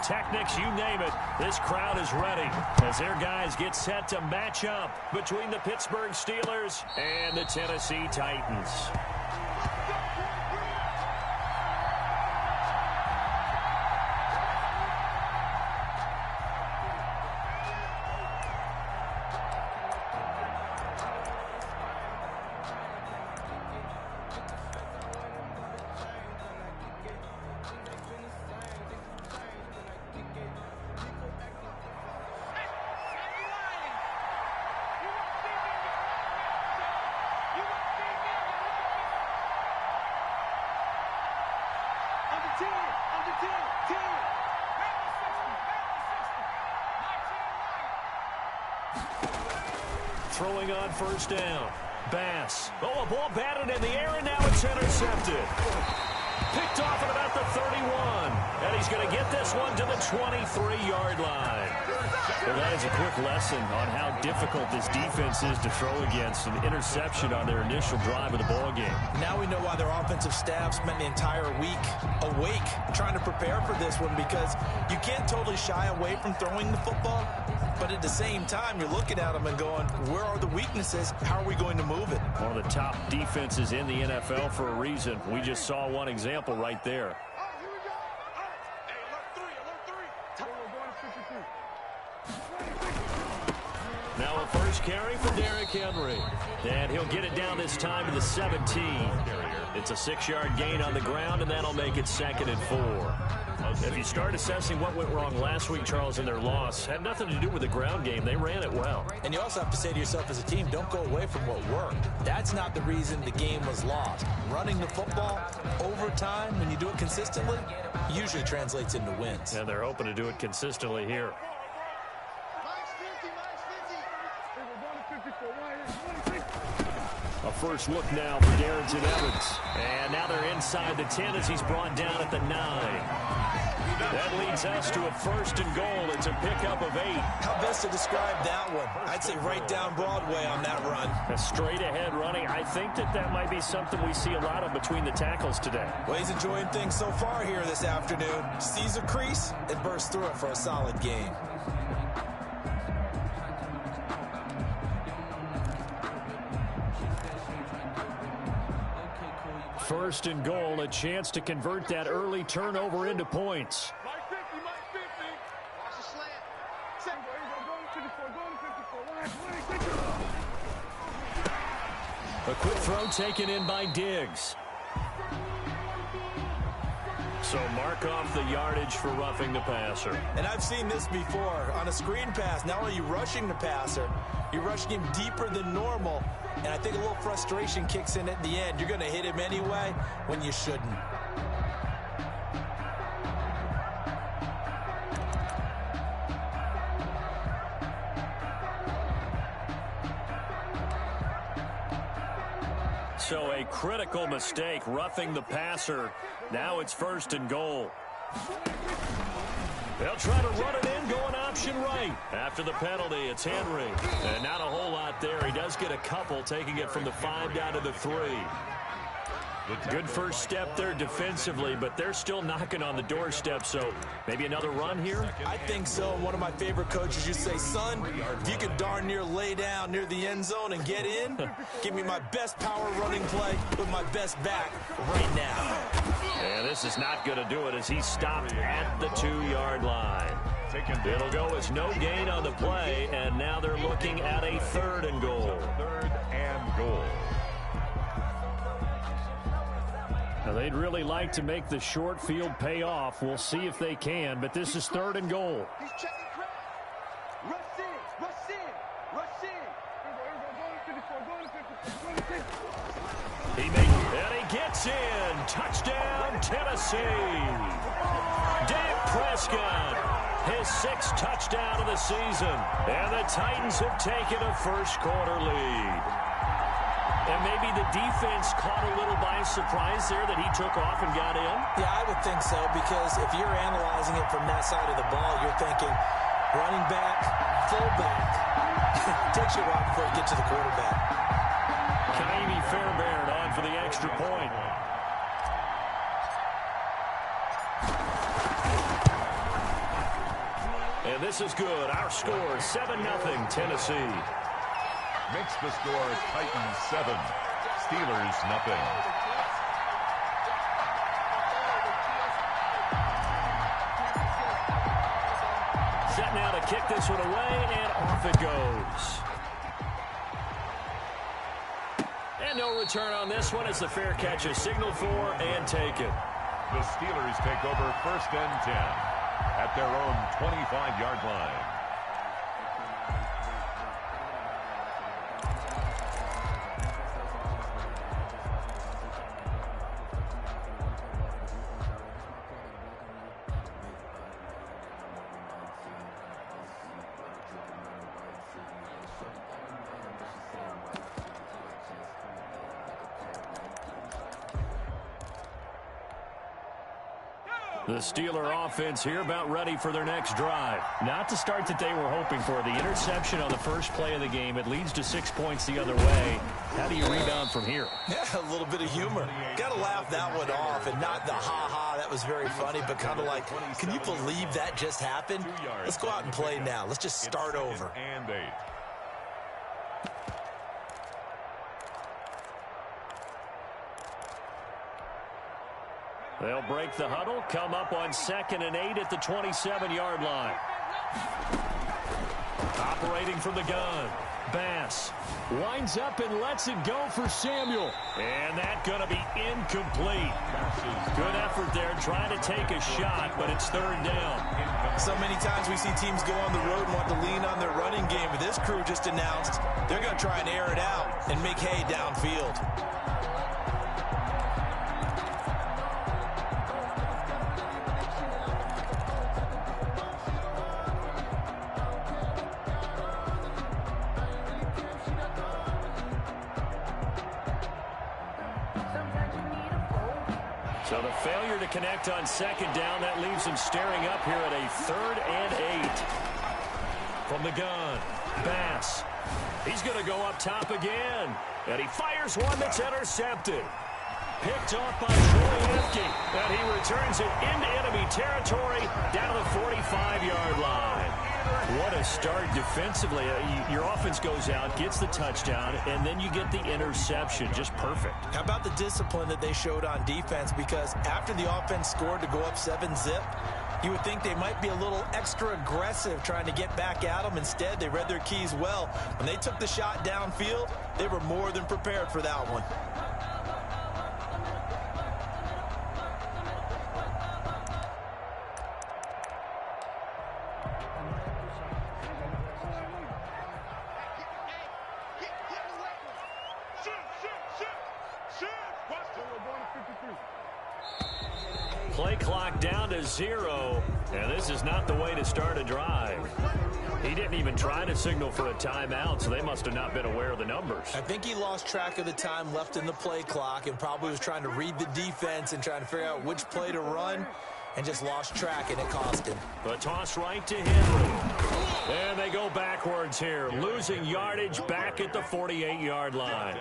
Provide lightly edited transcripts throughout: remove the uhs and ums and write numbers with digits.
pyrotechnics, you name it. This crowd is ready as their guys get set to match up between the Pittsburgh Steelers and the Tennessee Titans. Throwing on first down. Bass. Oh, a ball batted in the air, and now it's intercepted. Picked off at about the 31. And he's going to get this one to the 23-yard line. Well, that is a quick lesson on how difficult this defense is to throw against. An interception on their initial drive of the ballgame. Now we know why their offensive staff spent the entire week awake trying to prepare for this one, because you can't totally shy away from throwing the football. But at the same time, you're looking at them and going, where are the weaknesses? How are we going to move it? One of the top defenses in the NFL for a reason. We just saw one example right there. Now a first carry for Derrick Henry. And he'll get it down this time to the 17. It's a 6-yard gain on the ground, and that'll make it 2nd and 4. If you start assessing what went wrong last week, Charles, in their loss, had nothing to do with the ground game. They ran it well. And you also have to say to yourself as a team, don't go away from what worked. That's not the reason the game was lost. Running the football over time, when you do it consistently, usually translates into wins. And they're hoping to do it consistently here. A first look now for Darrington Evans. And now they're inside the 10 as he's brought down at the 9. That leads us to a 1st and goal. It's a pickup of 8. How best to describe that one? I'd say right down Broadway on that run. A straight ahead running. I think that might be something we see a lot of between the tackles today. Well, he's enjoying things so far here this afternoon. Sees a crease and bursts through it for a solid game. First and goal, a chance to convert that early turnover into points. A quick throw taken in by Diggs. So mark off the yardage for roughing the passer. And I've seen this before. On a screen pass, not only are you rushing the passer, you're rushing him deeper than normal. And I think a little frustration kicks in at the end. You're going to hit him anyway when you shouldn't. So a critical mistake, roughing the passer. Now it's 1st and goal. They'll try to run it in, going option right. After the penalty, it's Henry. And not a whole lot there. He does get a couple, taking it from the 5 down to the 3. Good first step there defensively, but they're still knocking on the doorstep, so maybe another run here? I think so. One of my favorite coaches used to say, son, if you could darn near lay down near the end zone and get in, give me my best power running play with my best back right now. And this is not going to do it as he's stopped at the 2-yard line. It'll go as no gain on the play, and now they're looking at a 3rd and goal. 3rd and goal. Now, they'd really like to make the short field pay off. We'll see if they can, but this is 3rd and goal. He's checking crowd. Rush in, rush in, rush in. He makes it, and he gets in. Touchdown, Tennessee. Dak Prescott, his 6th touchdown of the season. And the Titans have taken a first-quarter lead. And maybe the defense caught a little by surprise there that he took off and got in? Yeah, I would think so, because if you're analyzing it from that side of the ball, you're thinking running back, fullback. Takes you a while before you get to the quarterback. Kaimi Fairbairn on for the extra point. And this is good. Our score, 7-0 Tennessee. Makes the score Titans 7, Steelers 0. Set now to kick this one away, and off it goes. And no return on this one as the fair catch is signaled for and taken. The Steelers take over 1st and 10 at their own 25-yard line. The Steeler offense here about ready for their next drive. Not the start that they were hoping for. The interception on the first play of the game. It leads to 6 points the other way. How do you rebound from here? Yeah, a little bit of humor. Got to laugh that one off, and not the ha-ha, that was very funny, but kind of like, can you believe that just happened? Let's go out and play now. Let's just start over. And 8. They'll break the huddle, come up on 2nd and 8 at the 27-yard line. Operating from the gun. Bass winds up and lets it go for Samuel. And that's going to be incomplete. Good effort there trying to take a shot, but it's 3rd down. So many times we see teams go on the road and want to lean on their running game, but this crew just announced they're going to try and air it out and make hay downfield. So the failure to connect on 2nd down, that leaves him staring up here at a 3rd and 8. From the gun, Bass. He's going to go up top again. And he fires one that's intercepted. Picked off by Troy Apke. And he returns it into enemy territory down to the 45-yard line. What a start defensively. Your offense goes out, gets the touchdown, and then you get the interception. Just perfect. How about the discipline that they showed on defense? Because after the offense scored to go up 7-zip, you would think they might be a little extra aggressive trying to get back at them. Instead, they read their keys well. When they took the shot downfield, they were more than prepared for that one. Play clock down to 0, and this is not the way to start a drive. He didn't even try to signal for a timeout, so they must have not been aware of the numbers. I think he lost track of the time left in the play clock and probably was trying to read the defense and trying to figure out which play to run, and just lost track, and it cost him. The toss right to Henry. And they go backwards here, losing yardage back at the 48-yard line.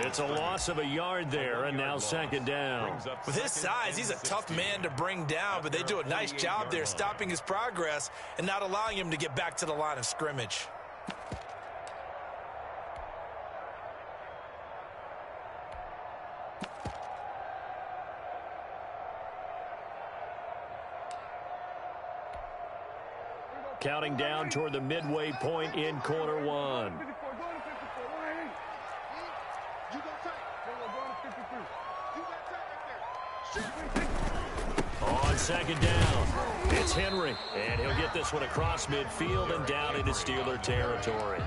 It's a loss of a yard there, and now 2nd down. With his size, he's a tough man to bring down, but they do a nice job there stopping his progress and not allowing him to get back to the line of scrimmage. Counting down toward the midway point in quarter 1. On 2nd down, it's Henry, and he'll get this one across midfield and down into Steeler territory.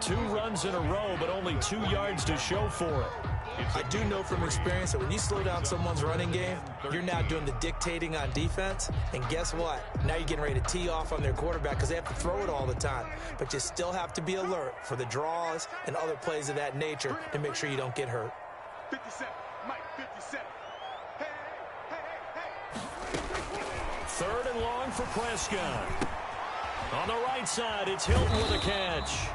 2 runs in a row, but only 2 yards to show for it. I do know from experience that when you slow down someone's running game, you're now doing the dictating on defense. And guess what? Now you're getting ready to tee off on their quarterback because they have to throw it all the time. But you still have to be alert for the draws and other plays of that nature to make sure you don't get hurt. 57, Mike, 57. Hey, hey, hey, hey. 3rd and long for Prescott. On the right side, it's Hilton with a catch.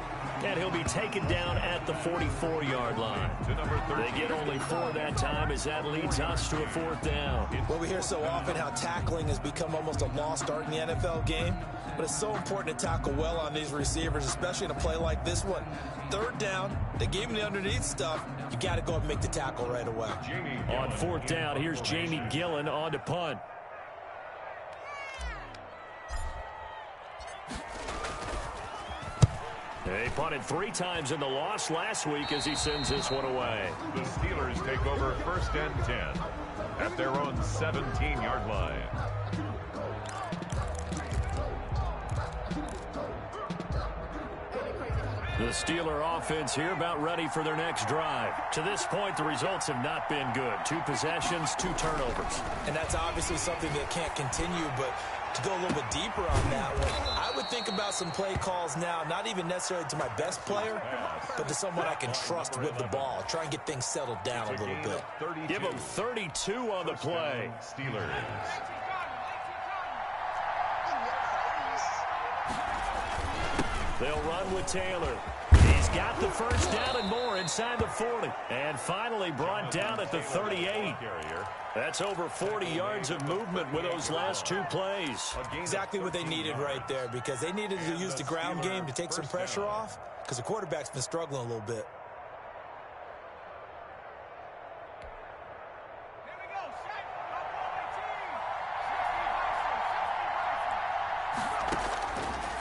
and he'll be taken down at the 44-yard line. They get only 4 that time as that leads us to a 4th down. Well, we hear so often how tackling has become almost a lost art in the NFL game, but it's so important to tackle well on these receivers, especially in a play like this one. 3rd down, they gave him the underneath stuff. You got to go and make the tackle right away. On 4th down, here's Jamie Gillen on to punt. They punted 3 times in the loss last week as he sends this one away. The Steelers take over 1st and 10 at their own 17-yard line. The Steeler offense here about ready for their next drive. To this point, the results have not been good. 2 possessions, 2 turnovers. And that's obviously something that can't continue, but to go a little bit deeper on that one, I would think about some play calls now, not even necessarily to my best player, but to someone I can trust with the ball. Try and get things settled down a little bit. Give them 32 on the play. Steelers. They'll run with Taylor. He's got the 1st down and more inside the 40. And finally brought down at the 38. That's over 40 yards of movement with those last 2 plays. Exactly what they needed right there, because they needed to use the ground game to take some pressure off, because the quarterback's been struggling a little bit.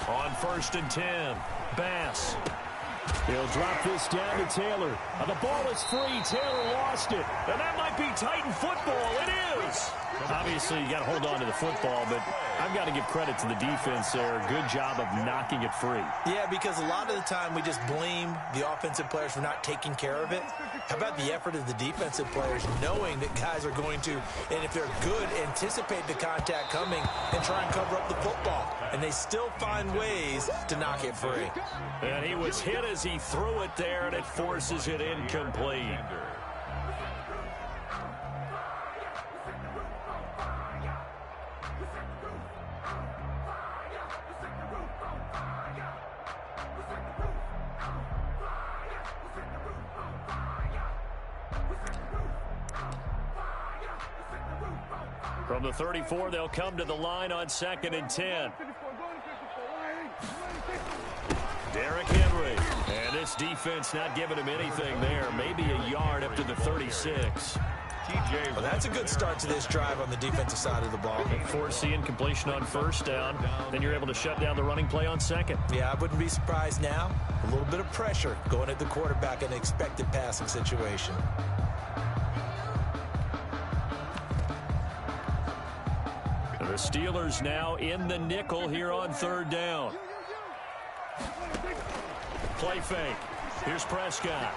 On 1st and 10, Bass. He'll drop this down to Taylor. The ball is free. Taylor lost it. And that might be Titan football. It is. Obviously, you got to hold on to the football, but I've got to give credit to the defense there. Good job of knocking it free. Yeah, because a lot of the time we just blame the offensive players for not taking care of it. How about the effort of the defensive players knowing that guys are going to, and if they're good, anticipate the contact coming and try and cover up the football. And they still find ways to knock it free. And he was hit as he threw it there, and it forces it incomplete. From the 34, they'll come to the line on 2nd and 10. Derrick Henry. And this defense not giving him anything there. Maybe a yard up to the 36. Well, that's a good start to this drive on the defensive side of the ball. Force the incompletion on 1st down. Then you're able to shut down the running play on 2nd. Yeah, I wouldn't be surprised now. A little bit of pressure going at the quarterback in an expected passing situation. The Steelers now in the nickel here on 3rd down. Play fake. Here's Prescott.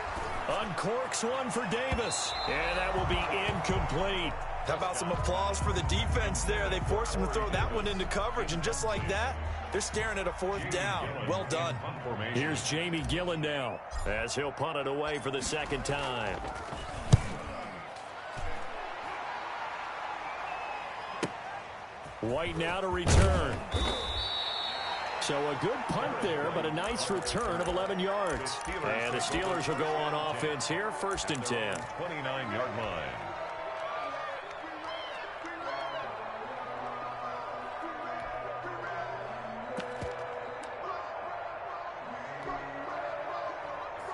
Uncorks one for Davis. And that will be incomplete. How about some applause for the defense there? They forced him to throw that one into coverage, and just like that, they're staring at a 4th down. Well done. Here's Jamie Gillen now as he'll punt it away for the 2nd time. White now to return. So a good punt there, but a nice return of 11 yards. And the Steelers will go on offense here, 1st and 10. 29-yard line.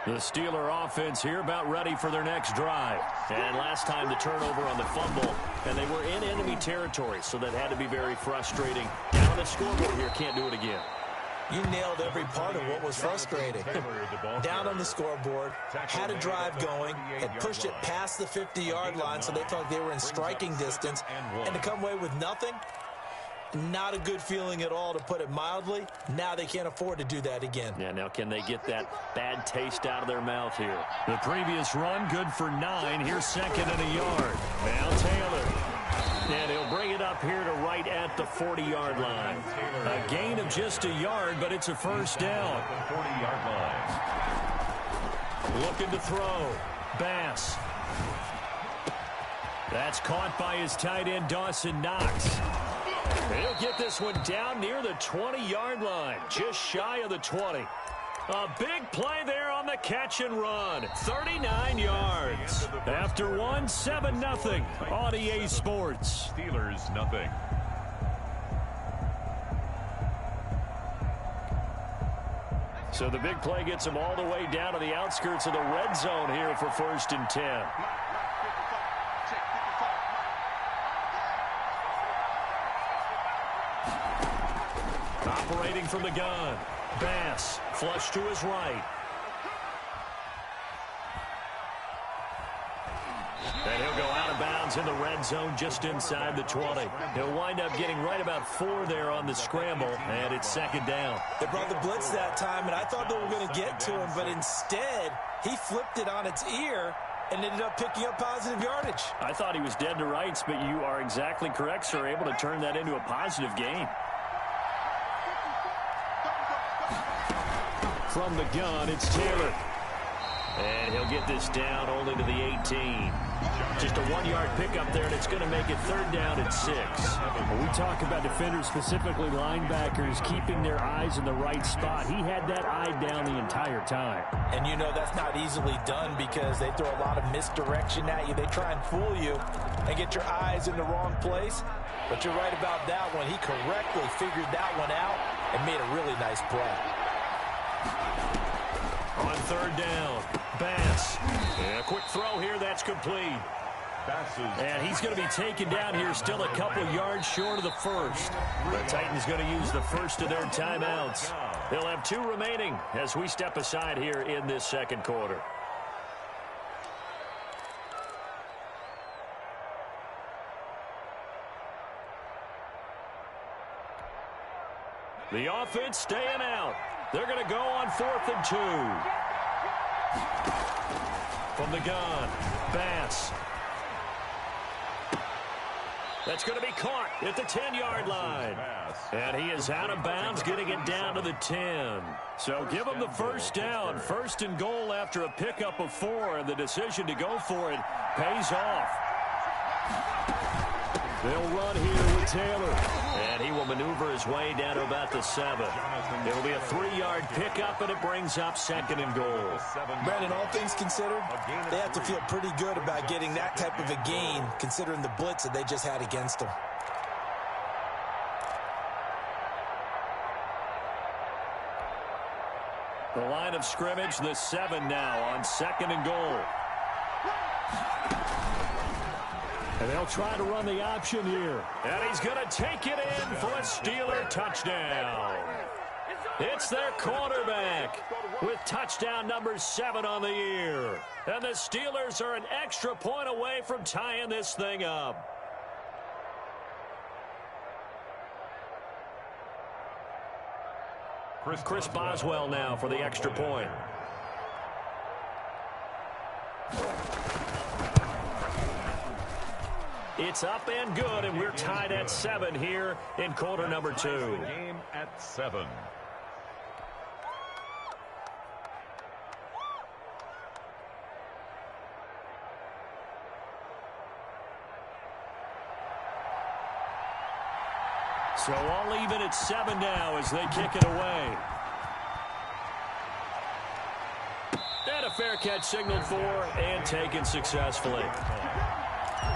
The Steeler offense here about ready for their next drive. And last time the turnover on the fumble, and they were in enemy territory, so that had to be very frustrating. Down on the scoreboard here, can't do it again. You nailed every part of what was frustrating. Down on the scoreboard, had a drive going, had pushed it past the 50-yard line, so they felt like they were in striking distance, and to come away with nothing, not a good feeling at all, to put it mildly. Now they can't afford to do that again. Yeah, now can they get that bad taste out of their mouth here? The previous run, good for 9. Here's 2nd and a yard. Now Taylor. And he'll bring it up here to right at the 40-yard line. A gain of just a yard, but it's a 1st down. 40-yard line. Looking to throw. Bass. That's caught by his tight end, Dawson Knox. He'll get this one down near the 20-yard line, just shy of the 20. A big play there on the catch and run. 39 yards. After one, 7-0 on EA Sports. Steelers, nothing. So the big play gets him all the way down to the outskirts of the red zone here for 1st and 10. Operating from the gun. Bass, flush to his right. And he'll go out of bounds in the red zone just inside the 20. He'll wind up getting right about 4 there on the scramble, and it's 2nd down. They brought the blitz that time, and I thought they were going to get to him, but instead, he flipped it on its ear and ended up picking up positive yardage. I thought he was dead to rights, but you are exactly correct, sir, able to turn that into a positive gain. From the gun, it's Taylor. And he'll get this down only to the 18. Just a 1-yard pickup there, and it's going to make it 3rd down at 6. When we talk about defenders, specifically linebackers, keeping their eyes in the right spot, he had that eye down the entire time. And you know that's not easily done because they throw a lot of misdirection at you. They try and fool you and get your eyes in the wrong place. But you're right about that one. He correctly figured that one out and made a really nice play. On 3rd down, Bass. And a quick throw here, that's complete. And he's going to be taken down here still a couple yards short of the 1st. The Titans going to use the first of their timeouts. They'll have 2 remaining as we step aside here in this 2nd quarter. The offense staying out. They're going to go on 4th and 2. From the gun, Bass. That's going to be caught at the 10-yard line. And he is out of bounds, getting it down to the 10. So give him the 1st down. 1st and goal after a pickup of 4, and the decision to go for it pays off. They'll run here with Taylor. And he will maneuver his way down to about the 7. It'll be a 3-yard pickup, and it brings up 2nd and goal. Brandon, all things considered, they have to feel pretty good about getting that type of a gain, considering the blitz that they just had against them. The line of scrimmage, the 7 now on 2nd and goal. And they'll try to run the option here. And he's going to take it in for a Steeler touchdown. It's their quarterback with touchdown number 7 on the year. And the Steelers are an extra point away from tying this thing up. Chris Boswell now for the extra point. It's up and good, and we're tied at 7 here in quarter number 2. Game at 7. So all even at 7 now as they kick it away. And a fair catch signaled for and taken successfully.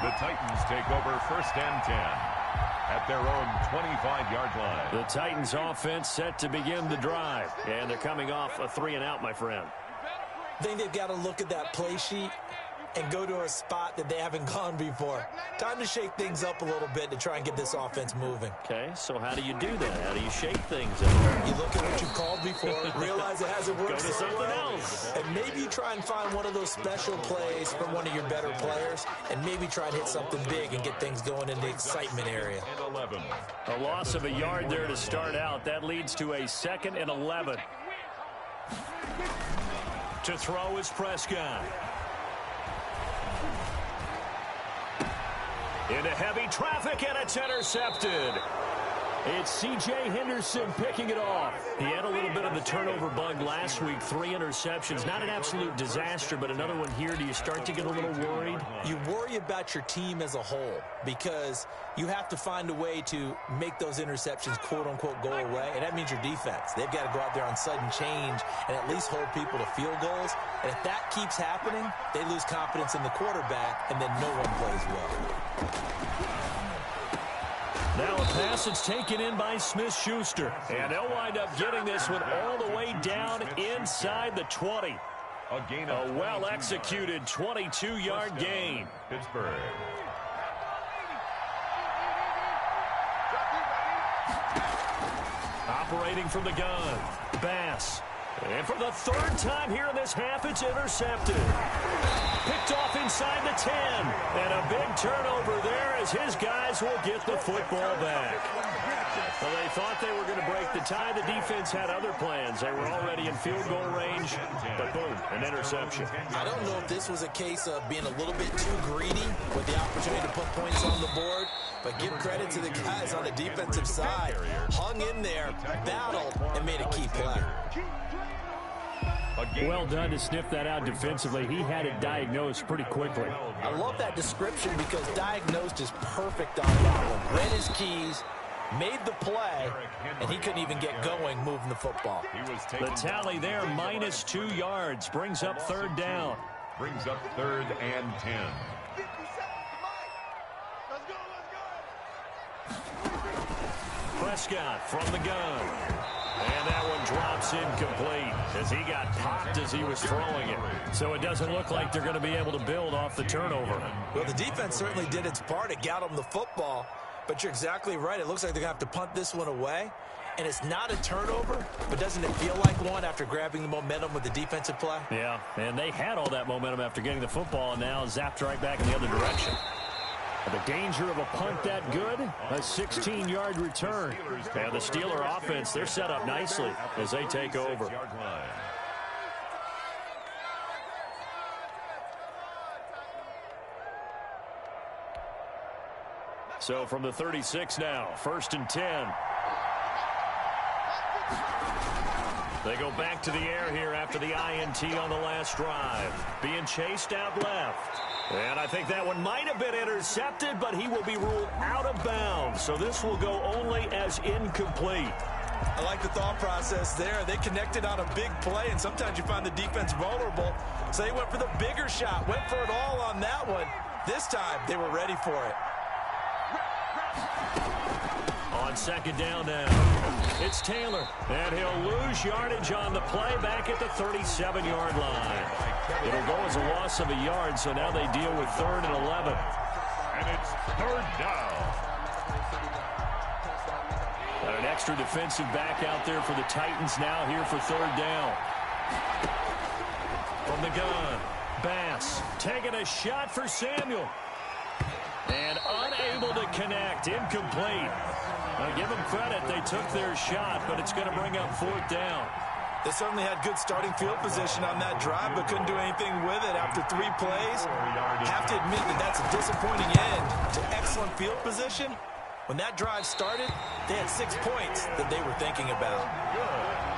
The Titans take over 1st and 10 at their own 25-yard line. The Titans offense set to begin the drive. And they're coming off a 3-and-out, my friend. I think they've got to look at that play sheet and go to a spot that they haven't gone before. Time to shake things up a little bit to try and get this offense moving. Okay, so how do you do that? How do you shake things up? You look at what you've called before, realize it hasn't worked Go to so something well, else. and maybe you try and find one of those special plays from one of your better players, and maybe try and hit something big and get things going in the excitement area. And 11. A loss of a yard there to start out. That leads to a 2nd and 11. To throw is Prescott. Into heavy traffic, and it's intercepted. It's C.J. Henderson picking it off. He had a little bit of the turnover bug last week, 3 interceptions. Not an absolute disaster, but another one here. Do you start to get a little worried? You worry about your team as a whole because you have to find a way to make those interceptions, quote-unquote, go away, and that means your defense. They've got to go out there on sudden change and at least hold people to field goals. And if that keeps happening, they lose confidence in the quarterback, and then no one plays well. Now a pass that's taken in by Smith-Schuster. And they'll wind up getting this one all the way down inside the 20. A well-executed 22-yard gain. Pittsburgh. Operating from the gun, Bass. And for the 3rd time here in this half, it's intercepted. Picked off inside the 10. And a big turnover there as his guys will get the football back. Well, they thought they were going to break the tie. The defense had other plans. They were already in field goal range. But boom, an interception. I don't know if this was a case of being a little bit too greedy with the opportunity to put points on the board. But give credit to the guys on the defensive side. Hung in there, battled, and made a key play. Well done to sniff that out defensively. He had it diagnosed pretty quickly. I love that description because diagnosed is perfect on that one. Read his keys, made the play, and he couldn't even get going moving the football. The tally there, -2 yards, brings up 3rd down. Brings up 3rd and 10. Prescott from the gun. And that one drops incomplete as he got popped as he was throwing it. So it doesn't look like they're going to be able to build off the turnover. Well, the defense certainly did its part to get them the football. But you're exactly right. It looks like they're going to have to punt this one away. And it's not a turnover, but doesn't it feel like one after grabbing the momentum with the defensive play? Yeah, and they had all that momentum after getting the football and now zapped right back in the other direction. The danger of a punt that good, a 16-yard return. And the Steeler offense, they're set up nicely as they take over. So from the 36 now, 1st and 10. They go back to the air here after the INT on the last drive. Being chased out left. And I think that one might have been intercepted, but he will be ruled out of bounds. So this will go only as incomplete. I like the thought process there. They connected on a big play, and sometimes you find the defense vulnerable. So they went for the bigger shot, went for it all on that one. This time, they were ready for it. On 2nd down now, it's Taylor, and he'll lose yardage on the play back at the 37-yard line. It'll go as a loss of a yard, so now they deal with 3rd and 11. And it's 3rd down. Got an extra defensive back out there for the Titans now here for 3rd down. From the gun, Bass taking a shot for Samuel. And unable to connect, incomplete. Now give them credit, they took their shot, but it's going to bring up 4th down. They certainly had good starting field position on that drive, but couldn't do anything with it after 3 plays. Have to admit that that's a disappointing end to excellent field position. When that drive started, they had 6 points that they were thinking about.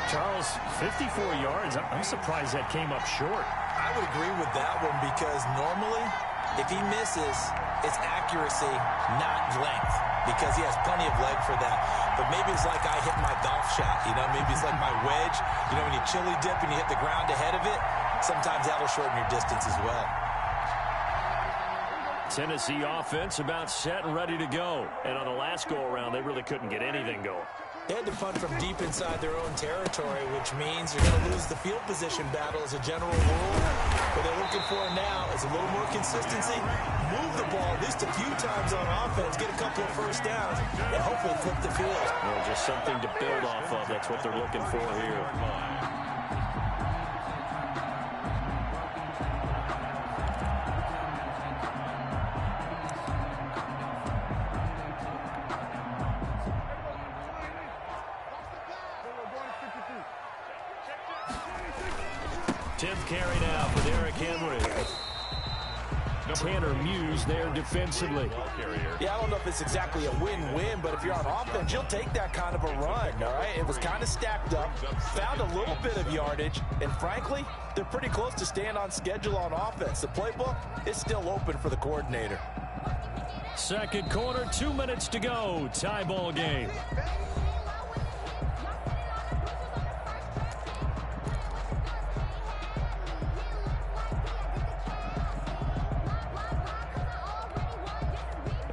Charles, 54 yards. I'm surprised that came up short. I would agree with that one because normally, if he misses, it's accuracy, not length, because he has plenty of leg for that. But maybe it's like I hit my golf shot, you know, maybe it's like my wedge. You know, when you chili dip and you hit the ground ahead of it, sometimes that'll shorten your distance as well. Tennessee offense about set and ready to go. And on the last go-around, they really couldn't get anything going. They had to punt from deep inside their own territory, which means you're going to lose the field position battle as a general rule. What they're looking for now is a little more consistency, move the ball at least a few times on offense, get a couple of 1st downs, and hopefully flip the field. Well, just something to build off of. That's what they're looking for here. Carry now for Derrick Henry. Tanner Muse there defensively. Yeah, I don't know if it's exactly a win-win, but if you're on offense, you'll take that kind of a run, all right? It was kind of stacked up, found a little bit of yardage, and frankly, they're pretty close to staying on schedule on offense. The playbook is still open for the coordinator. Second quarter, 2 minutes to go. Tie ball game.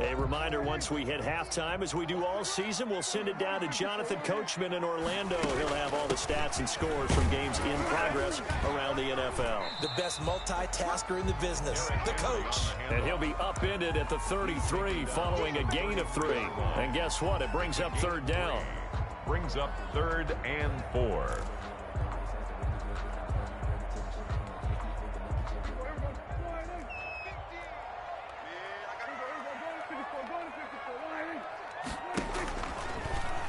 A reminder, once we hit halftime, as we do all season, we'll send it down to Jonathan Coachman in Orlando. He'll have all the stats and scores from games in progress around the NFL. The best multitasker in the business, the coach. And he'll be upended at the 33 following a gain of 3. And guess what? It brings up third down. Brings up 3rd and 4.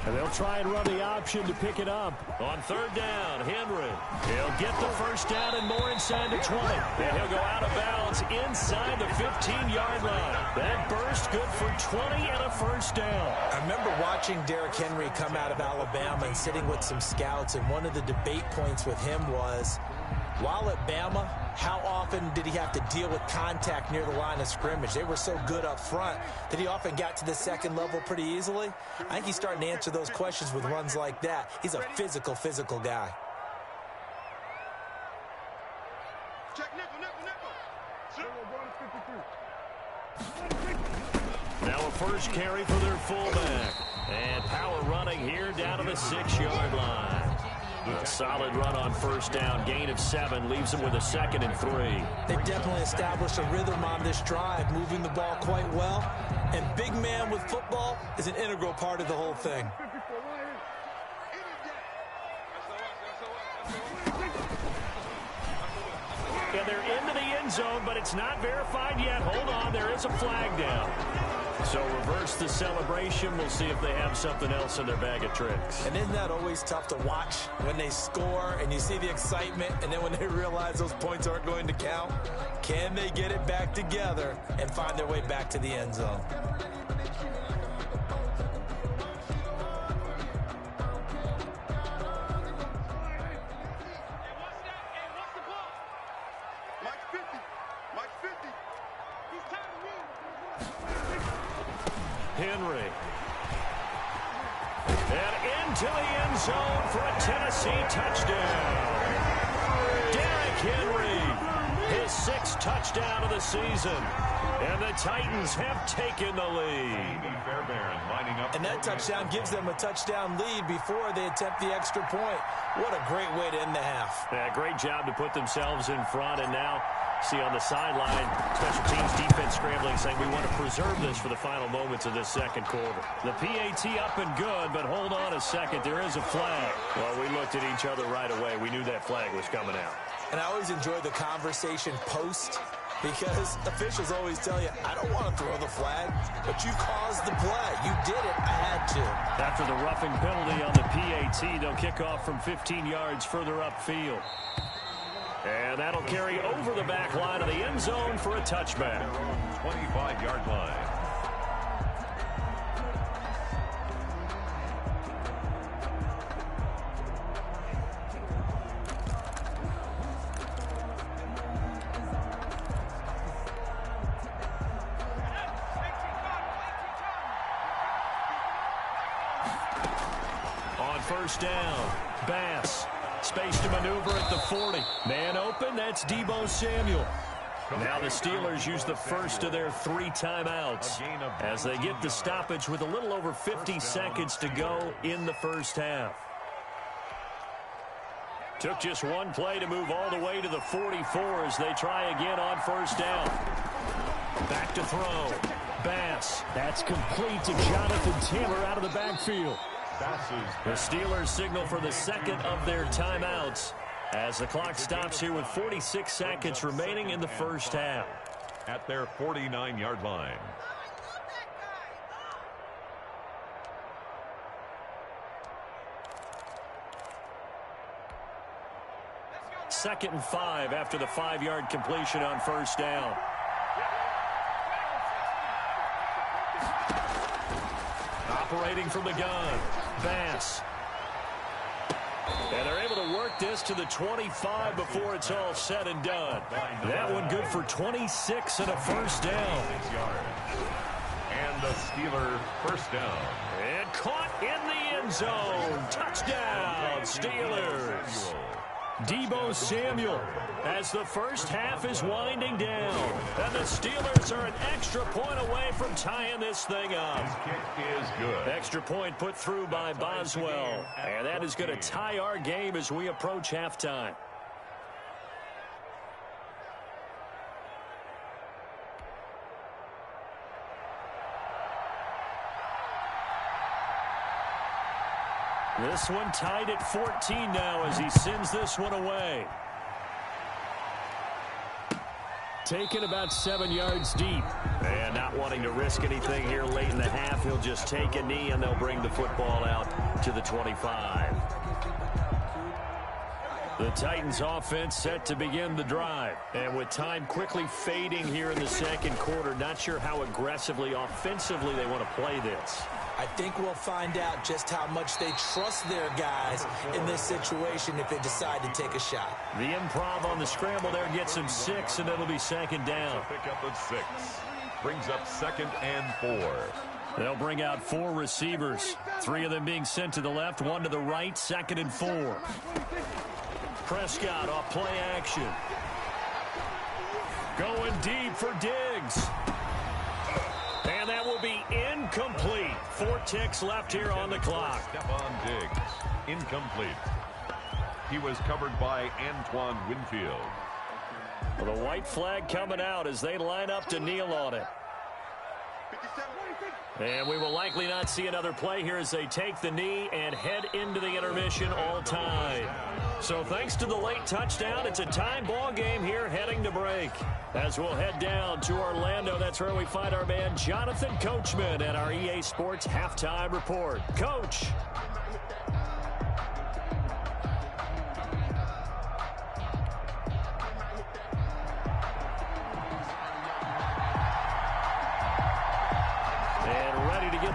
And they'll try and run the option to pick it up. On third down, Henry. He'll get the first down and more inside the 20. And he'll go out of bounds inside the 15-yard line. That burst good for 20 and a first down. I remember watching Derrick Henry come out of Alabama and sitting with some scouts, and one of the debate points with him was, while at Bama, how often did he have to deal with contact near the line of scrimmage? They were so good up front that he often got to the second level pretty easily. I think he's starting to answer those questions with runs like that. He's a physical guy. Check nickel. Now a first carry for their fullback. And power running here down to the 6-yard line. A solid run on first down. Gain of 7 leaves them with a 2nd and 3. They've definitely established a rhythm on this drive, moving the ball quite well. And big man with football is an integral part of the whole thing. And they're into the end zone, but it's not verified yet. Hold on, there is a flag down. So reverse the celebration. We'll see if they have something else in their bag of tricks. And isn't that always tough to watch when they score and you see the excitement, and then when they realize those points aren't going to count? Can they get it back together and find their way back to the end zone? Henry. And into the end zone for a Tennessee touchdown. Derrick Henry, his 6th touchdown of the season. And the Titans have taken the lead. And that touchdown gives them a touchdown lead before they attempt the extra point. What a great way to end the half. Yeah, great job to put themselves in front, and now see on the sideline, special teams defense scrambling, saying we want to preserve this for the final moments of this second quarter. The PAT up and good, but hold on a second. There is a flag. Well, we looked at each other right away. We knew that flag was coming out. And I always enjoy the conversation post, because officials always tell you, I don't want to throw the flag, but you caused the play. You did it. I had to. After the roughing penalty on the PAT, they'll kick off from 15 yards further upfield. And that'll carry over the back line of the end zone for a touchback. 25-yard line. On first down, Bass. Space to maneuver at the 40. Man open, that's Deebo Samuel. Now the Steelers use the first of their 3 timeouts as they get the stoppage with a little over 50 seconds to go in the first half. Took just one play to move all the way to the 44 as they try again on first down. Back to throw. Bass. That's complete to Jonathan Taylor out of the backfield. The Steelers signal for the second of their timeouts as the clock stops here with 46 seconds remaining in the first half. At their 49-yard line. Second and 5 after the 5-yard completion on first down. operating from the gun. Bass. And they're able to work this to the 25 before it's all said and done. That one good for 26 and a first down. And the Steeler first down. And caught in the end zone. Touchdown, Steelers. Deebo Samuel as the first half is winding down. And the Steelers are an extra point away from tying this thing up. His kick is good. Extra point put through by Boswell. And that is going to tie our game as we approach halftime. This one tied at 14 now as he sends this one away. Taken about 7 yards deep. And not wanting to risk anything here late in the half, he'll just take a knee and they'll bring the football out to the 25. The Titans offense set to begin the drive. And with time quickly fading here in the second quarter, not sure how aggressively, offensively they want to play this. I think we'll find out just how much they trust their guys in this situation if they decide to take a shot. The improv on the scramble there gets him 6, and it'll be second down. Pick up at 6. Brings up 2nd and 4. They'll bring out 4 receivers. 3 of them being sent to the left, 1 to the right, 2nd and 4. Prescott off play action. Going deep for Diggs. And that will be incomplete. 4 ticks left here on the clock. Stephon Diggs, incomplete. He was covered by Antoine Winfield. Well, the white flag coming out as they line up to kneel on it. And we will likely not see another play here as they take the knee and head into the intermission all time. So thanks to the late touchdown, it's a time ball game here heading to break. As we'll head down to Orlando, that's where we find our man Jonathan Coachman at our EA Sports Halftime Report. Coach.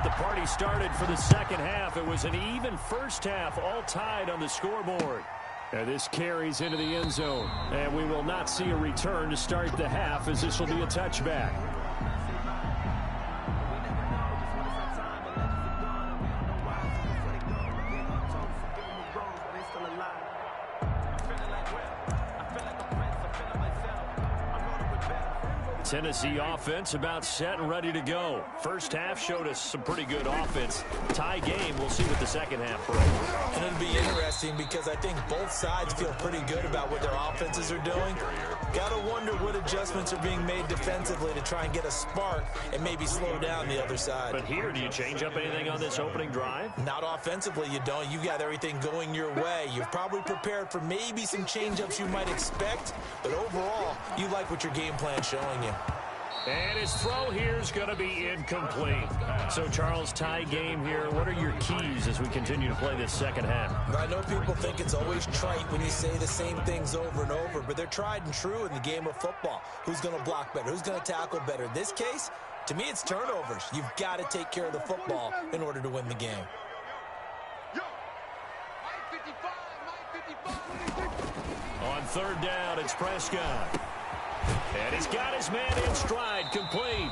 The party started for the second half. It was an even first half, all tied on the scoreboard. And this carries into the end zone. And we will not see a return to start the half as this will be a touchback. Tennessee offense about set and ready to go. First half showed us some pretty good offense. Tie game. We'll see what the second half brings. And it'll be interesting because I think both sides feel pretty good about what their offenses are doing. Got to wonder what adjustments are being made defensively to try and get a spark and maybe slow down the other side. But here, do you change up anything on this opening drive? Not offensively, you don't. You got everything going your way. You've probably prepared for maybe some change-ups you might expect, but overall, you like what your game plan's showing you. And his throw here is going to be incomplete. So, Charles, tie game here. What are your keys as we continue to play this second half? I know people think it's always trite when you say the same things over and over, but they're tried and true in the game of football. Who's going to block better? Who's going to tackle better? In this case, to me, it's turnovers. You've got to take care of the football in order to win the game. On third down, it's Prescott. And he's got his man in stride, complete.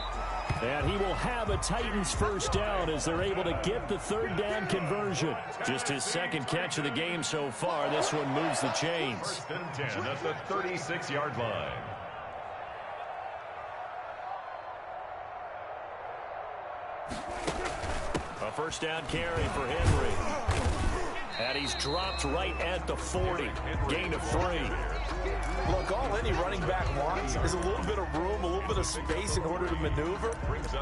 And he will have a Titans first down as they're able to get the third down conversion. Just his second catch of the game so far. This one moves the chains. First and 10 at the 36-yard line. A first down carry for Henry. And he's dropped right at the 40. Gain of 3. Look, all any running back wants is a little bit of room, a little bit of space in order to maneuver.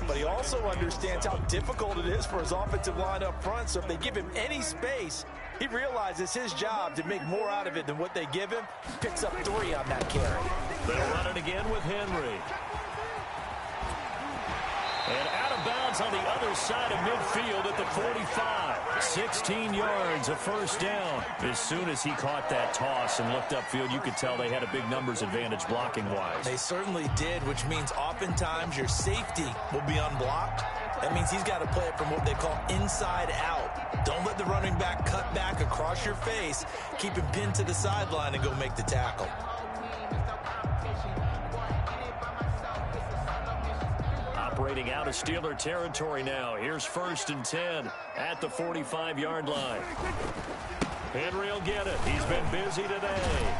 But he also understands how difficult it is for his offensive line up front. So if they give him any space, he realizes his job to make more out of it than what they give him. Picks up 3 on that carry. They'll run it again with Henry. And out of bounds on the other side of midfield at the 45. 16 yards, a first down. As soon as he caught that toss and looked upfield, you could tell they had a big numbers advantage blocking-wise. They certainly did, which means oftentimes your safety will be unblocked. That means he's got to play it from what they call inside out. Don't let the running back cut back across your face. Keep him pinned to the sideline and go make the tackle. Operating out of Steeler territory now. Here's 1st and 10 at the 45-yard line. Henry will get it. He's been busy today.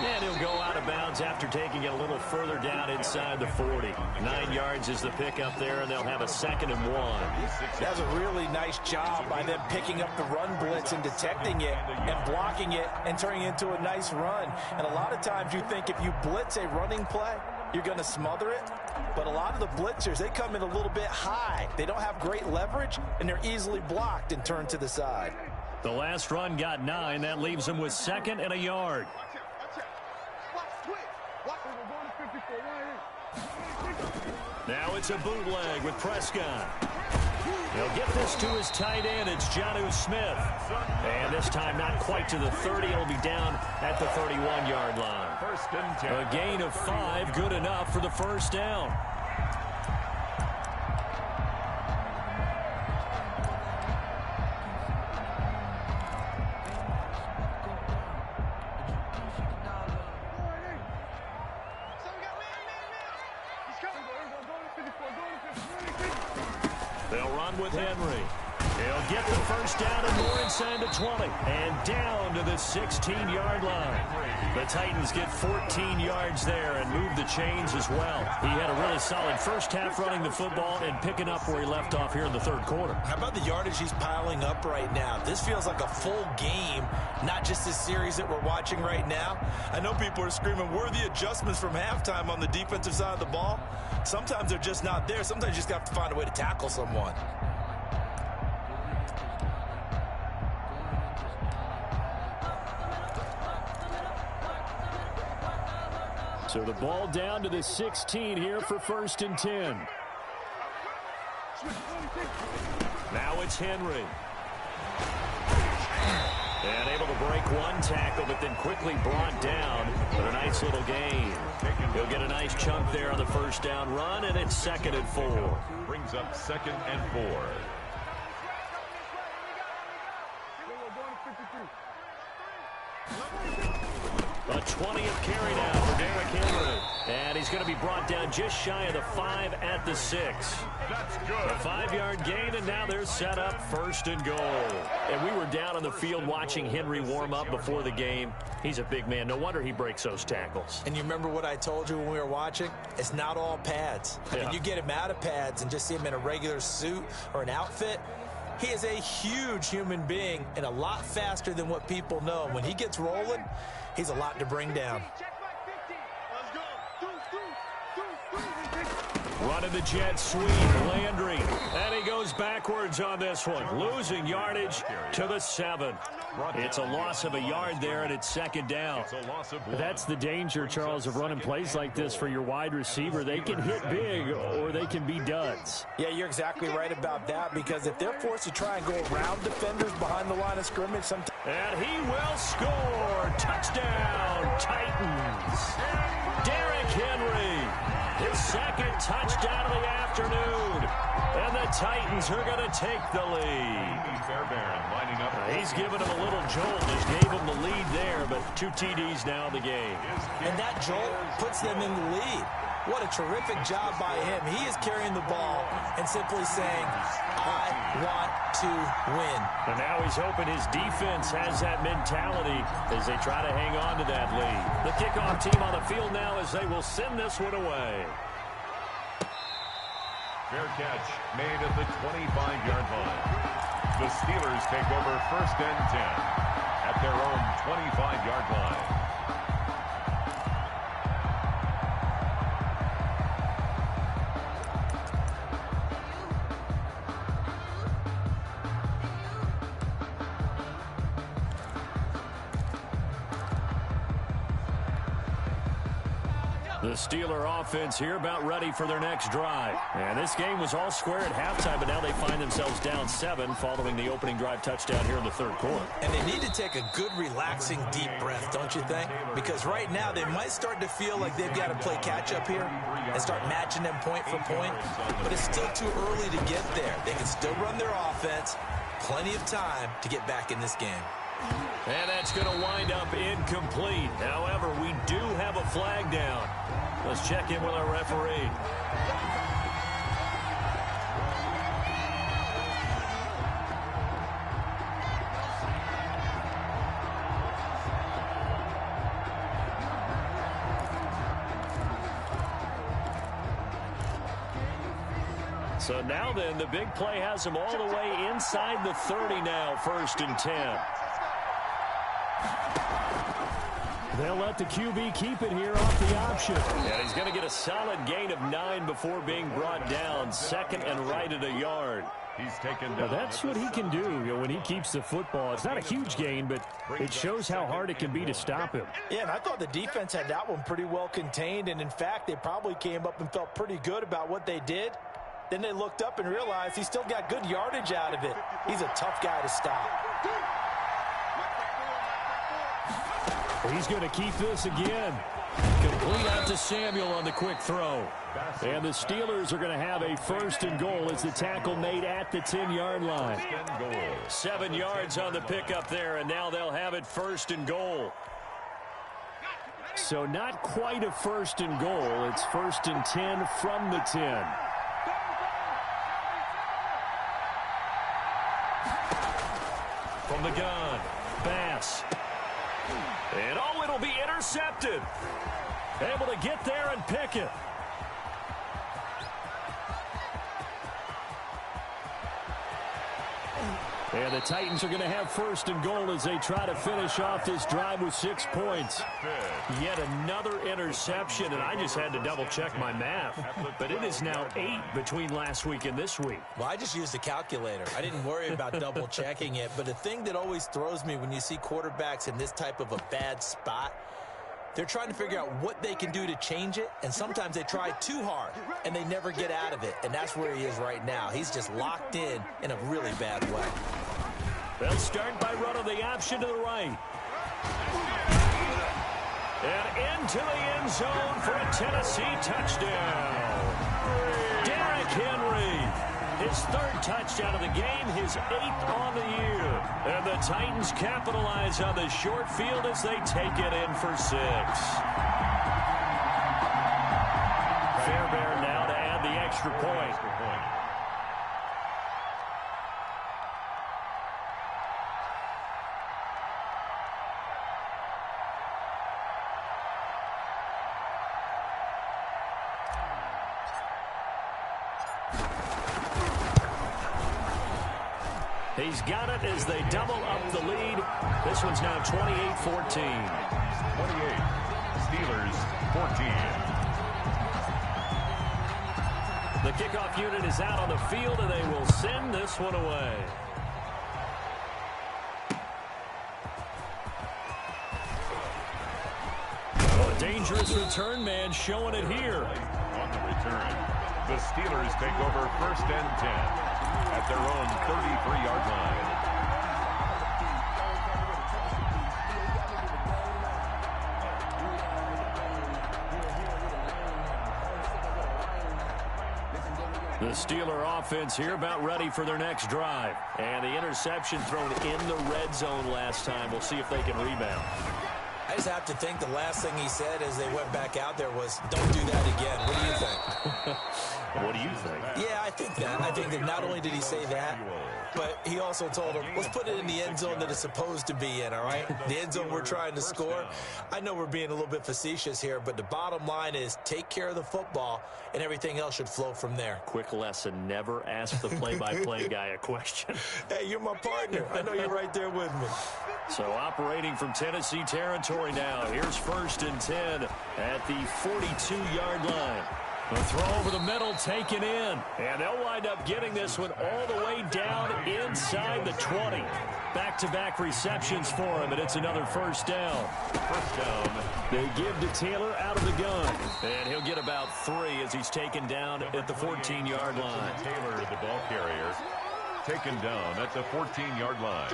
And he'll go out of bounds after taking it a little further down inside the 40. 9 yards is the pickup there, and they'll have a 2nd and 1. That's a really nice job by them picking up the run blitz and detecting it and blocking it and turning it into a nice run. And a lot of times you think if you blitz a running play, you're going to smother it. But a lot of the blitzers, they come in a little bit high. They don't have great leverage, and they're easily blocked and turned to the side. The last run got 9. That leaves them with 2nd and a yard. Now it's a bootleg with Prescott. He'll get this to his tight end. It's Jonnu Smith. And this time not quite to the 30. It'll be down at the 31-yard line. 1st and 10. A gain of 5, good enough for the first down. They'll run with Henry. He'll get the first down and more inside the 20. And down to the 16-yard line. The Titans get 14 yards there and move the chains as well. He had a really solid first half running the football and picking up where he left off here in the 3rd quarter. How about the yardage he's piling up right now? This feels like a full game, not just this series that we're watching right now. I know people are screaming, where are the adjustments from halftime on the defensive side of the ball? Sometimes they're just not there. Sometimes you just have to find a way to tackle someone. So the ball down to the 16 here for 1st and 10. Now it's Henry. And able to break one tackle, but then quickly brought down. But a nice little gain. He'll get a nice chunk there on the first down run, and it's 2nd and 4. Brings up 2nd and 4. A 20th carry now for Derrick Henry. And he's going to be brought down just shy of the 5 at the 6. That's good. A 5-yard gain, and now they're set up 1st and goal. And we were down on the field watching Henry warm up before the game. He's a big man. No wonder he breaks those tackles. And you remember what I told you when we were watching? It's not all pads. Yeah. When you get him out of pads and just see him in a regular suit or an outfit, he is a huge human being and a lot faster than what people know. When he gets rolling, he's a lot to bring down. Running the jet sweep, Landry. And he goes backwards on this one. Losing yardage to the 7. It's a loss of a yard there, and it's 2nd down. That's the danger, Charles, of running plays like this for your wide receiver. They can hit big, or they can be duds. Yeah, you're exactly right about that, because if they're forced to try and go around defenders behind the line of scrimmage, sometimes... And he will score. Touchdown, Titans. Derrick Henry, his 2nd touchdown of the afternoon. And the Titans are going to take the lead. Fairbairn lining up. He's given him a little jolt. Just gave him the lead there, but 2 TDs now in the game. And that jolt puts them in the lead. What a terrific job by him. He is carrying the ball and simply saying, I want to win. And now he's hoping his defense has that mentality as they try to hang on to that lead. The kickoff team on the field now as they will send this one away. Fair catch made at the 25-yard line. The Steelers take over 1st and 10 at their own 25-yard line. The Steeler offense here about ready for their next drive. And this game was all square at halftime, but now they find themselves down 7 following the opening drive touchdown here in the third quarter. And they need to take a good, relaxing, deep breath, don't you think? Because right now they might start to feel like they've got to play catch-up here and start matching them point for point. But it's still too early to get there. They can still run their offense. Plenty of time to get back in this game. And that's going to wind up incomplete. However, we do have a flag down. Let's check in with our referee. So now then, the big play has them all the way inside the 30 now, 1st and 10. They'll let the QB keep it here off the option. And he's going to get a solid gain of 9 before being brought down. 2nd and right at a yard. He's taken down. Well, that's what he can do, when he keeps the football. It's not a huge gain, but it shows how hard it can be to stop him. Yeah, and I thought the defense had that one pretty well contained. And, in fact, they probably came up and felt pretty good about what they did. Then they looked up and realized he still got good yardage out of it. He's a tough guy to stop. He's going to keep this again. Complete out to Samuel on the quick throw. And the Steelers are going to have a 1st and goal as the tackle made at the 10-yard line. 7 yards on the pickup there, and now they'll have it 1st and goal. So not quite a 1st and goal. It's 1st and 10 from the 10. From the gun, Bass. And it'll be intercepted. Able to get there and pick it. And the Titans are going to have 1st and goal as they try to finish off this drive with 6 points. Yet another interception, and I just had to double-check my math. But it is now 8 between last week and this week. Well, I just used a calculator. I didn't worry about double-checking it. But the thing that always throws me when you see quarterbacks in this type of a bad spot, they're trying to figure out what they can do to change it, and sometimes they try too hard, and they never get out of it. And that's where he is right now. He's just locked in a really bad way. They'll start by running the option to the right. And into the end zone for a Tennessee touchdown. Derrick Henry, his 3rd touchdown of the game, his 8th on the year. And the Titans capitalize on the short field as they take it in for 6. Fairbairn now to add the extra point. He's got it as they double up the lead. This one's now 28-14. 28. Steelers 14. The kickoff unit is out on the field, and they will send this one away. Oh, a dangerous return man showing it here. On the return, the Steelers take over 1st and 10. At their own 33-yard line. The Steeler offense here about ready for their next drive. And the interception thrown in the red zone last time. We'll see if they can rebound. I just have to think the last thing he said as they went back out there was, don't do that again. What do you think? What do you think? Yeah, I think that. I think that not only did he say that, but he also told him, let's put it in the end zone that it's supposed to be in, all right? The end zone we're trying to score. I know we're being a little bit facetious here, but the bottom line is take care of the football, and everything else should flow from there. Quick lesson, never ask the play-by-play guy a question. Hey, you're my partner. I know you're right there with me. So operating from Tennessee territory now. Here's 1st and 10 at the 42-yard line. The throw over the middle taken in. And they'll wind up getting this one all the way down inside the 20. Back back-to-back receptions for him, and it's another first down. First down. They give to Taylor out of the gun. And he'll get about 3 as he's taken down at the 14-yard line. Taylor, the ball carrier, taken down at the 14-yard line.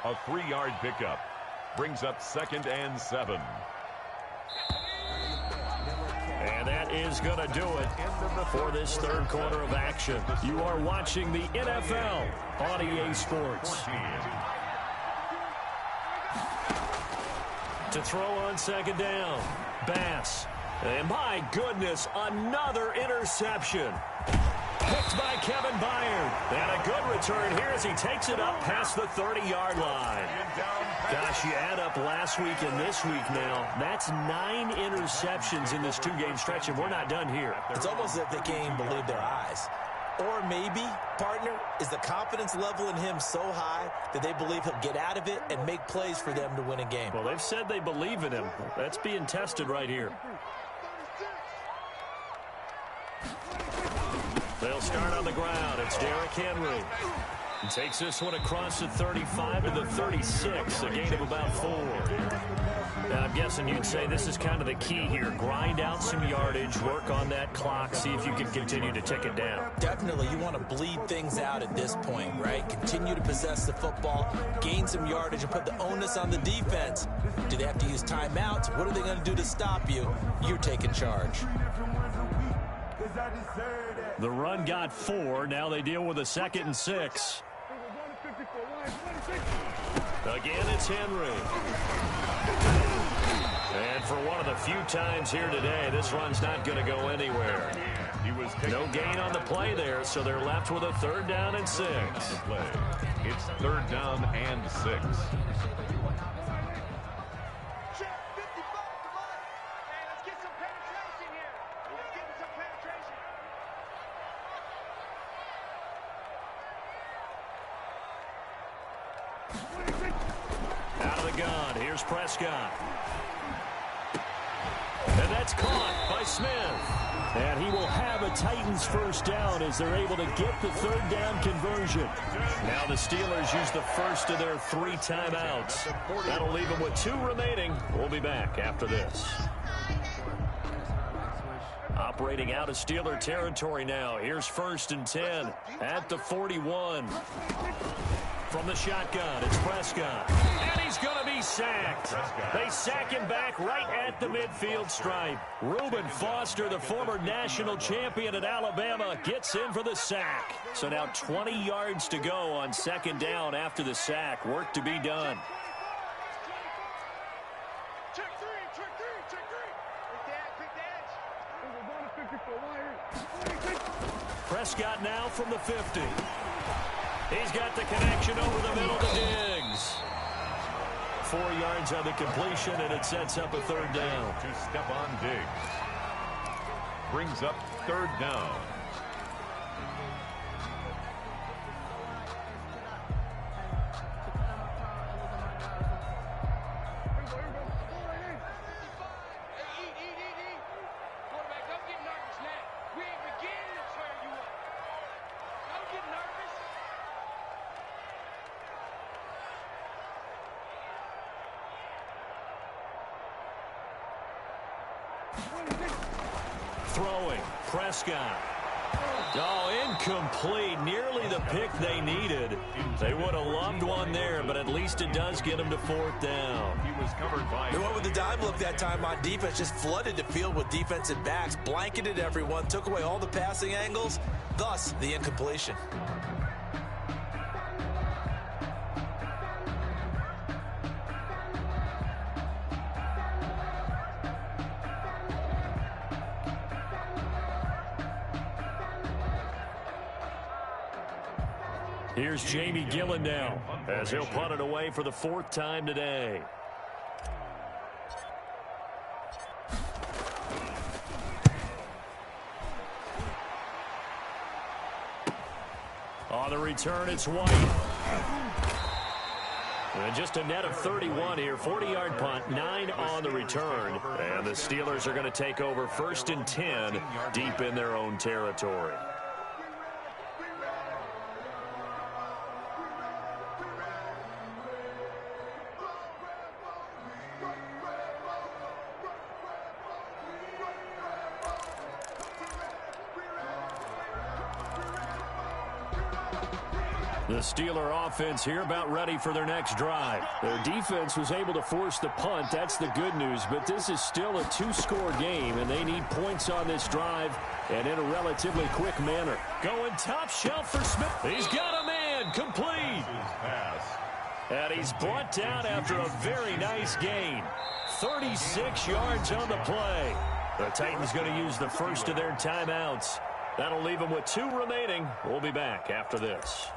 A 3-yard pickup brings up 2nd and 7. And that is going to do it for this third quarter of action. You are watching the NFL on EA Sports. To throw on second down, Bass. And my goodness, another interception. Picked by Kevin Byard. And a good return here as he takes it up past the 30-yard line. Gosh, you add up last week and this week now, that's 9 interceptions in this 2-game stretch, and we're not done here. It's almost as if they can't even believe their eyes. Or maybe, partner, is the confidence level in him so high that they believe he'll get out of it and make plays for them to win a game. Well, they've said they believe in him. That's being tested right here. They'll start on the ground. It's Derrick Henry. He takes this one across the 35 to the 36, a gain of about 4. Now, I'm guessing you'd say this is kind of the key here. Grind out some yardage, work on that clock, see if you can continue to tick it down. Definitely, you want to bleed things out at this point, right? Continue to possess the football, gain some yardage, and put the onus on the defense. Do they have to use timeouts? What are they going to do to stop you? You're taking charge. The run got 4. Now they deal with a 2nd and 6. Again, it's Henry. And for one of the few times here today, this run's not going to go anywhere. No gain on the play there, so they're left with a 3rd down and 6. It's 3rd down and 6. Out of the gun, here's Prescott. And that's caught by Smith. And he will have a Titans first down as they're able to get the 3rd down conversion. Now the Steelers use the first of their 3 timeouts. That'll leave them with 2 remaining. We'll be back after this. Operating out of Steeler territory now. Here's 1st and 10 at the 41. From the shotgun, it's Prescott. And he's going to be sacked. They sack him back right at the midfield stripe. Reuben Foster, the former national champion at Alabama, gets in for the sack. So now 20 yards to go on 2nd down after the sack. Work to be done. Check three. Prescott now from the 50. He's got the connection over the middle to Diggs. 4 yards on the completion, and it sets up a 3rd down. To Stephon Diggs. Brings up 3rd down. Throwing, Prescott. Oh, incomplete. Nearly the pick they needed. They would have loved one there, but at least it does get them to 4th down. He was covered by... They went with the dime look that time on defense, just flooded the field with defensive backs, blanketed everyone, took away all the passing angles, thus the incompletion. Here's Jamie Gillen now, as he'll punt it away for the 4th time today. On the return, it's White. And just a net of 31 here, 40-yard punt, 9 on the return. And the Steelers are going to take over 1st and 10 deep in their own territory. The Steeler offense here about ready for their next drive. Their defense was able to force the punt. That's the good news. But this is still a two-score game, and they need points on this drive and in a relatively quick manner. Going top shelf for Smith. He's got a man. Complete. And he's brought down after a very nice gain. 36 yards on the play. The Titans going to use the first of their timeouts. That'll leave them with 2 remaining. We'll be back after this.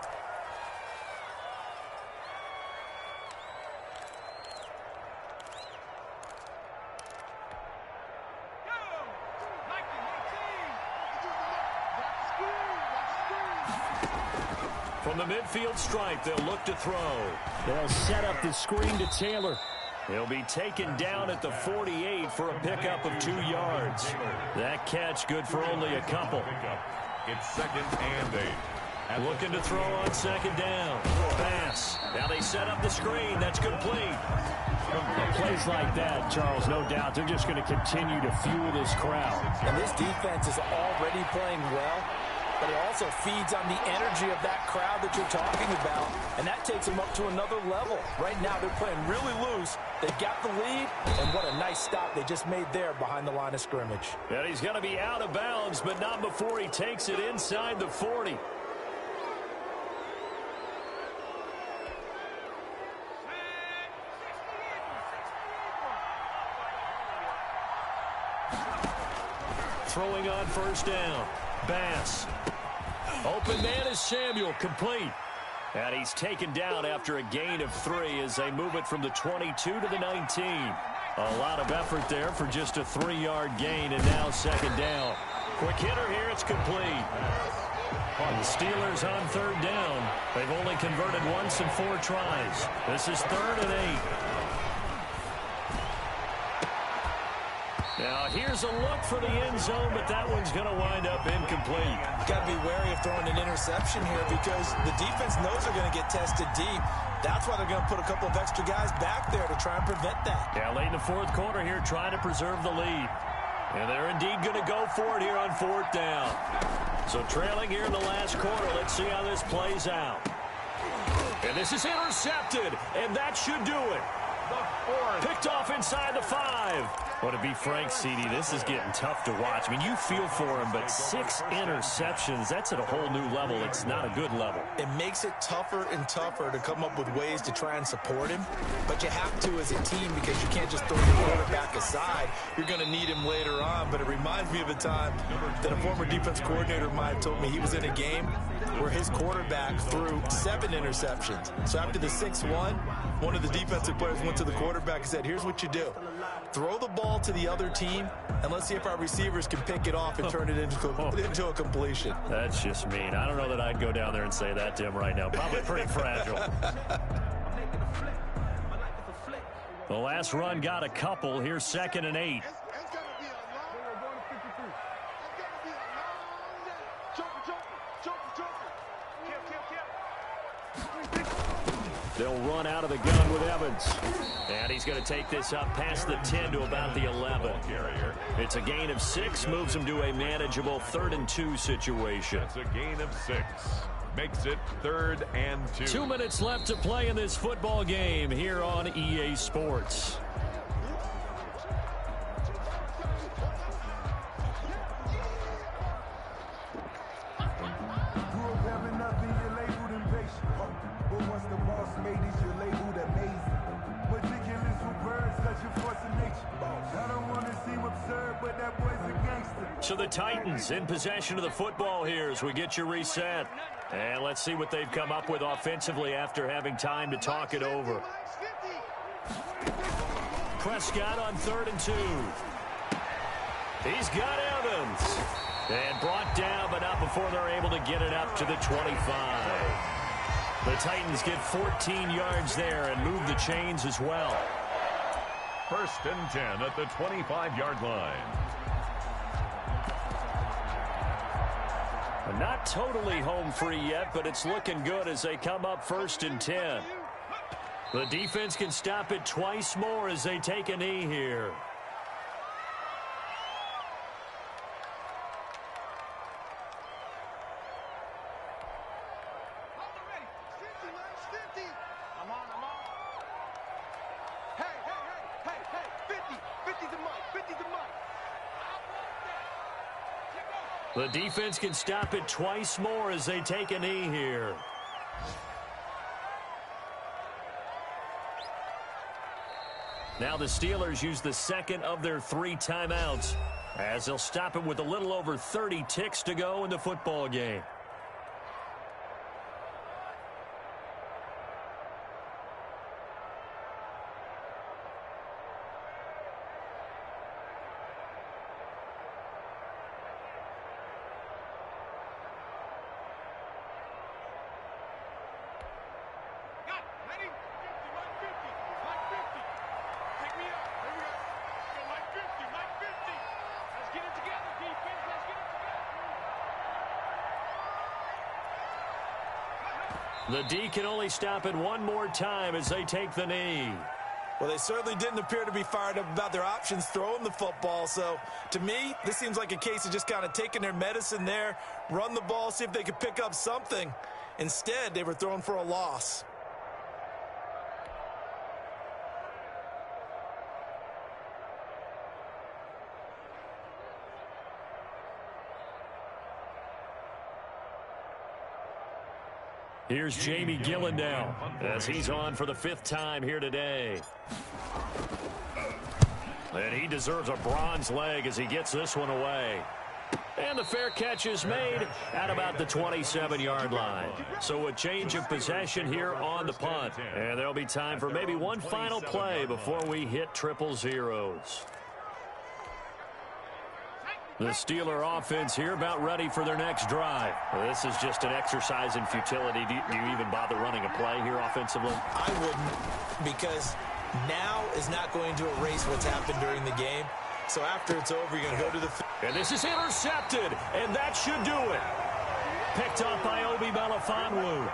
From the midfield stripe, they'll look to throw. They'll set up the screen to Taylor. He'll be taken down at the 48 for a pickup of 2 yards. That catch good for only a couple. It's 2nd and 8. Looking to throw on 2nd down. Pass. Now they set up the screen. That's complete. Plays like that, Charles, no doubt, they're just going to continue to fuel this crowd. And this defense is already playing well, but it also feeds on the energy of that crowd that you're talking about, and that takes them up to another level. Right now, they're playing really loose. They've got the lead, and what a nice stop they just made there behind the line of scrimmage. And he's going to be out of bounds, but not before he takes it inside the 40. Throwing on 1st down. Bass. Open man is Samuel. Complete. And he's taken down after a gain of 3 as they move it from the 22 to the 19. A lot of effort there for just a 3-yard gain, and now 2nd down. Quick hitter here. It's complete. The Steelers on 3rd down. They've only converted once in 4 tries. This is 3rd and 8. Now, here's a look for the end zone, but that one's going to wind up incomplete. Got to be wary of throwing an interception here because the defense knows they're going to get tested deep. That's why they're going to put a couple of extra guys back there to try and prevent that. Yeah, late in the 4th quarter here, trying to preserve the lead. And they're indeed going to go for it here on 4th down. So trailing here in the last quarter, let's see how this plays out. And this is intercepted, and that should do it. Picked off inside the 5. Well, to be frank, CD, this is getting tough to watch. I mean, you feel for him, but 6 interceptions, that's at a whole new level. It's not a good level. It makes it tougher and tougher to come up with ways to try and support him. But you have to as a team because you can't just throw the quarterback aside. You're going to need him later on. But it reminds me of a time that a former defense coordinator of mine told me he was in a game where his quarterback threw 7 interceptions. So after the 6-1, one of the defensive players went to the quarterback and said, here's what you do. Throw the ball to the other team, and let's see if our receivers can pick it off and turn it into a completion. That's just mean. I don't know that I'd go down there and say that to him right now. Probably pretty fragile. The last run got a couple. Here's 2nd and 8. They'll run out of the gun with Evans. And he's going to take this up past the 10 to about the 11. It's a gain of 6, moves him to a manageable 3rd and 2 situation. It's a gain of 6. Makes it 3rd and 2. 2 minutes left to play in this football game here on EA Sports. So the Titans in possession of the football here as we get you reset. And let's see what they've come up with offensively after having time to talk it over. Prescott on 3rd and 2. He's got Evans. And brought down, but not before they're able to get it up to the 25. The Titans get 14 yards there and move the chains as well. 1st and 10 at the 25-yard line. Not totally home free yet, but it's looking good as they come up 1st and 10. The defense can stop it twice more as they take a knee here. The defense can stop it twice more as they take a knee here. Now the Steelers use the second of their 3 timeouts as they'll stop it with a little over 30 ticks to go in the football game. The D can only stop it one more time as they take the knee. Well, they certainly didn't appear to be fired up about their options throwing the football. So, to me, this seems like a case of just kind of taking their medicine there, run the ball, see if they could pick up something. Instead, they were throwing for a loss. Here's Jamie Gillen now as he's on for the 5th time here today. And he deserves a bronze leg as he gets this one away. And the fair catch is made at about the 27-yard line. So a change of possession here on the punt. And there'll be time for maybe one final play before we hit 000. The Steeler offense here about ready for their next drive. Well, this is just an exercise in futility. Do you even bother running a play here offensively? I wouldn't, because now is not going to erase what's happened during the game. So after it's over, you're going to go to the field. And this is intercepted, and that should do it. Picked off by Obi Melifonwu.